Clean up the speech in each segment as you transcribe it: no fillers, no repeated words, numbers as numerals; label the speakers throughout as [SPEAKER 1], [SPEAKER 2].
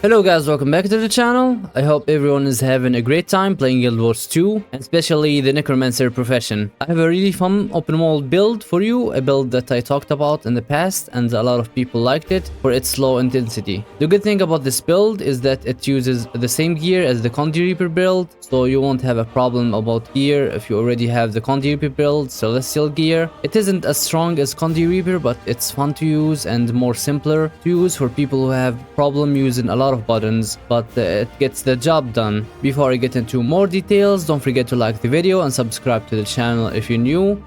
[SPEAKER 1] Hello guys, welcome back to the channel. I hope everyone is having a great time playing Guild Wars 2, and especially the necromancer profession. I have a really fun open world build for you, a build that I talked about in the past and a lot of people liked it for its low intensity. The good thing about this build is that it uses the same gear as the Condi Reaper build, so you won't have a problem about gear if you already have the Condi Reaper build, Celestial gear. It isn't as strong as Condi Reaper, but it's fun to use and more simpler to use for people who have problem using a lot of buttons, but it gets the job done. Before I get into more details, don't forget to like the video and subscribe to the channel if you're new,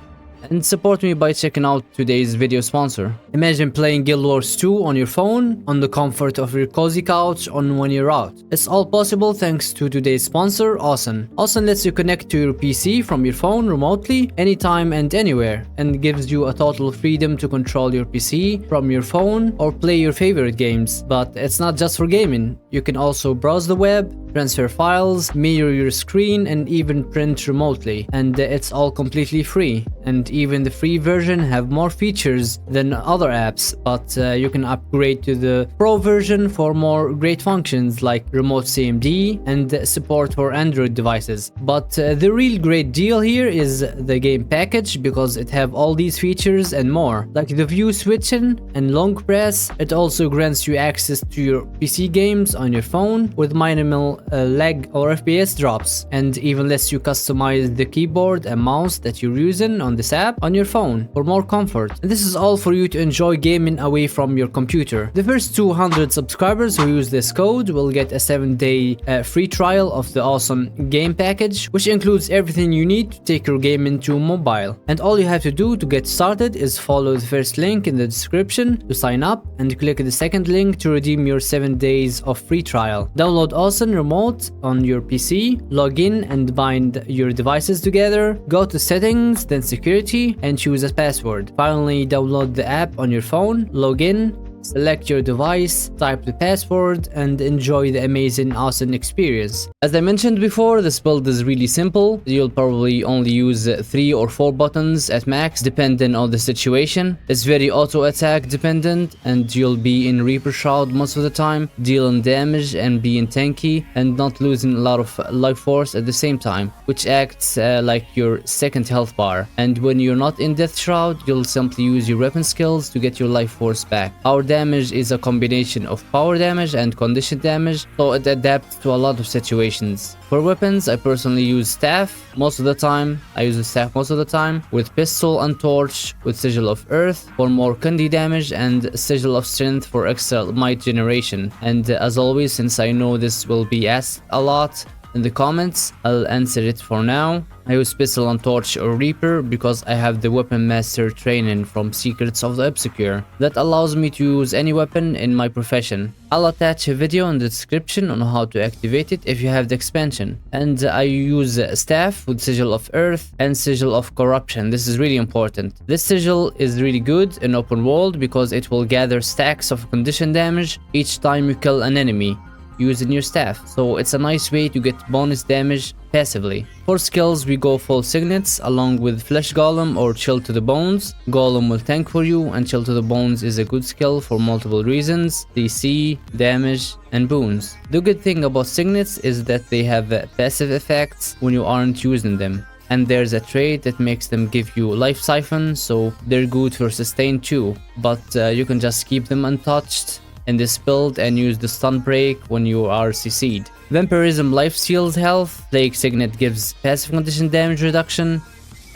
[SPEAKER 1] and support me by checking out today's video sponsor. Imagine playing Guild Wars 2 on your phone, on the comfort of your cozy couch, on when you're out. It's all possible thanks to today's sponsor, Awesome. Awesome lets you connect to your PC from your phone remotely, anytime and anywhere, and gives you a total freedom to control your PC from your phone or play your favorite games. But it's not just for gaming. You can also browse the web, transfer files, mirror your screen, and even print remotely. And it's all completely free. And even the free version have more features than other apps, but you can upgrade to the pro version for more great functions like remote CMD and support for Android devices. But the real great deal here is the game package, because it have all these features and more, like the view switching and long press. It also grants you access to your PC games on your phone with minimal lag or FPS drops, and even lets you customize the keyboard and mouse that you're using on this app on your phone for more comfort. And this is all for you to enjoy gaming away from your computer. The first 200 subscribers who use this code will get a 7-day free trial of the awesome game package, which includes everything you need to take your gaming to mobile. And all you have to do to get started is follow the first link in the description to sign up, and click the second link to redeem your 7 days of free trial. Download Awesome remote on your PC, log in and bind your devices together, go to settings, then security, and choose a password. Finally, download the app on your phone, log in, select your device, type the password, and enjoy the amazing awesome experience. As I mentioned before, this build is really simple. You'll probably only use 3 or 4 buttons at max depending on the situation. It's very auto attack dependent, and you'll be in Reaper Shroud most of the time, dealing damage and being tanky and not losing a lot of life force at the same time, which acts like your second health bar. And when you're not in Death Shroud, you'll simply use your weapon skills to get your life force back. Our damage is a combination of power damage and condition damage, so it adapts to a lot of situations. For weapons, I personally use staff most of the time. I use the staff most of the time, with pistol and torch, with Sigil of Earth for more Condi damage, and Sigil of Strength for extra might generation. And as always, since I know this will be asked a lot in the comments, I'll answer it for now. I use Pistol on Torch or Reaper because I have the Weapon Master training from Secrets of the Obscure that allows me to use any weapon in my profession. I'll attach a video in the description on how to activate it if you have the expansion. And I use Staff with Sigil of Earth and Sigil of Corruption. This is really important. This sigil is really good in open world because it will gather stacks of condition damage each time you kill an enemy using your staff, so it's a nice way to get bonus damage passively. For skills, we go full signets along with Flesh Golem or Chill to the Bones. Golem will tank for you, and Chill to the Bones is a good skill for multiple reasons: DC, damage, and boons. The good thing about signets is that they have passive effects when you aren't using them. And there's a trait that makes them give you life siphon, so they're good for sustain too, but you can just keep them untouched in this build and use the stun break when you are CC'd. Vampirism life steals health, Plague Signet gives passive condition damage reduction,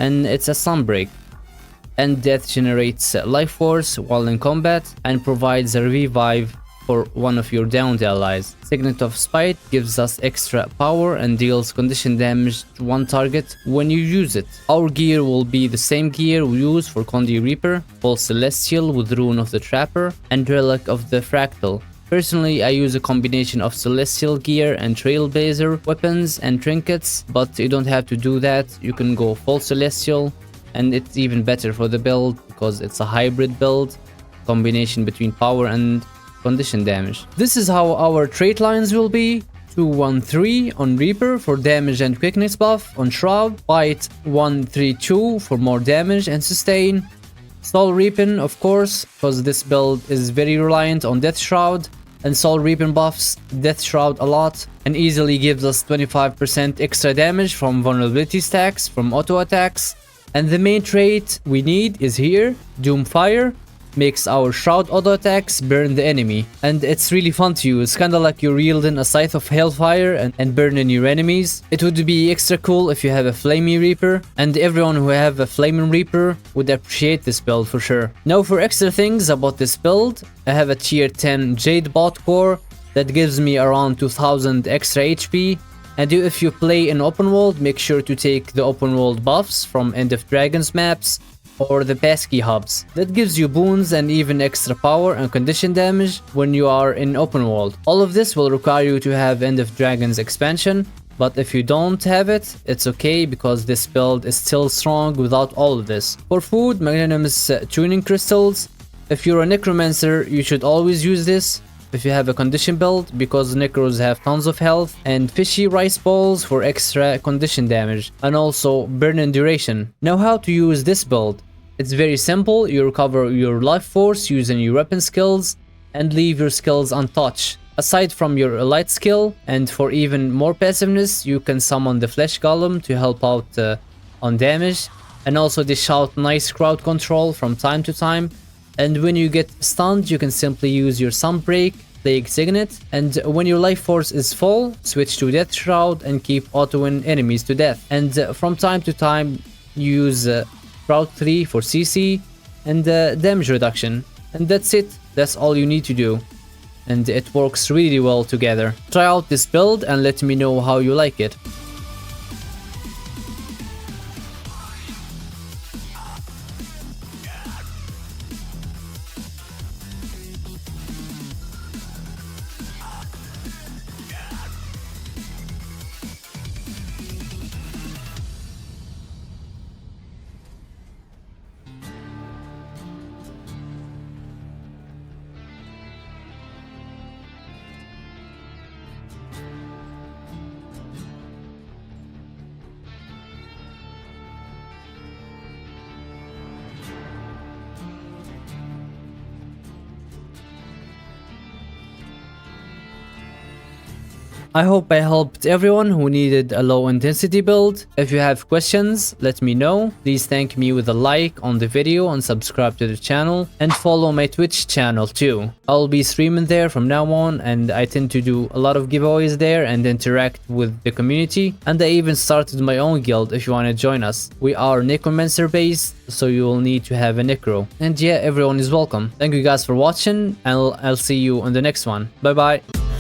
[SPEAKER 1] and it's a stun break. And Death generates life force while in combat and provides a revive for one of your downed allies. Signet of Spite gives us extra power and deals condition damage to one target when you use it. Our gear will be the same gear we use for Condi Reaper, full Celestial with Rune of the Trapper and Relic of the Fractal. Personally, I use a combination of Celestial gear and Trailblazer weapons and trinkets, but you don't have to do that. You can go full Celestial, and it's even better for the build because it's a hybrid build, combination between power and condition damage. This is how our trait lines will be: 213 on Reaper for damage and quickness buff, on Shroud, Fight 132 for more damage and sustain, Soul Reaping of course, because this build is very reliant on Death Shroud, and Soul Reaping buffs Death Shroud a lot, and easily gives us 25% extra damage from vulnerability stacks, from auto attacks. And the main trait we need is here, Doomfire. Makes our Shroud auto attacks burn the enemy, and it's really fun to use, kinda like you're wielding a scythe of hellfire and burning your enemies. It would be extra cool if you have a Flaming Reaper, and everyone who have a Flaming Reaper would appreciate this build for sure. Now for extra things about this build, I have a tier 10 Jade bot core that gives me around 2000 extra HP. And if you play in open world, make sure to take the open world buffs from End of Dragons maps or the passkey hubs. That gives you boons and even extra power and condition damage when you are in open world. All of this will require you to have End of Dragons expansion, but if you don't have it, it's okay because this build is still strong without all of this. For food, magnanimous tuning crystals. If you're a necromancer, you should always use this if you have a condition build, because necros have tons of health, and fishy rice balls for extra condition damage, and also burn duration. Now how to use this build. It's very simple. You recover your life force using your weapon skills and leave your skills untouched. Aside from your elite skill, and for even more passiveness, you can summon the flesh golem to help out on damage, and also dish out nice crowd control from time to time. And when you get stunned, you can simply use your Sunbreak, Plague Signet, and when your life force is full, switch to Death Shroud and keep autoing enemies to death. And from time to time, use Shroud 3 for CC and damage reduction. And that's it. That's all you need to do. And it works really well together. Try out this build and let me know how you like it. I hope I helped everyone who needed a low intensity build. If you have questions, let me know. Please thank me with a like on the video and subscribe to the channel, and follow my Twitch channel too. I'll be streaming there from now on, and I tend to do a lot of giveaways there and interact with the community. And I even started my own guild if you want to join us. We are necromancer based, so you will need to have a necro. And yeah, everyone is welcome. Thank you guys for watching, and I'll see you on the next one. Bye bye.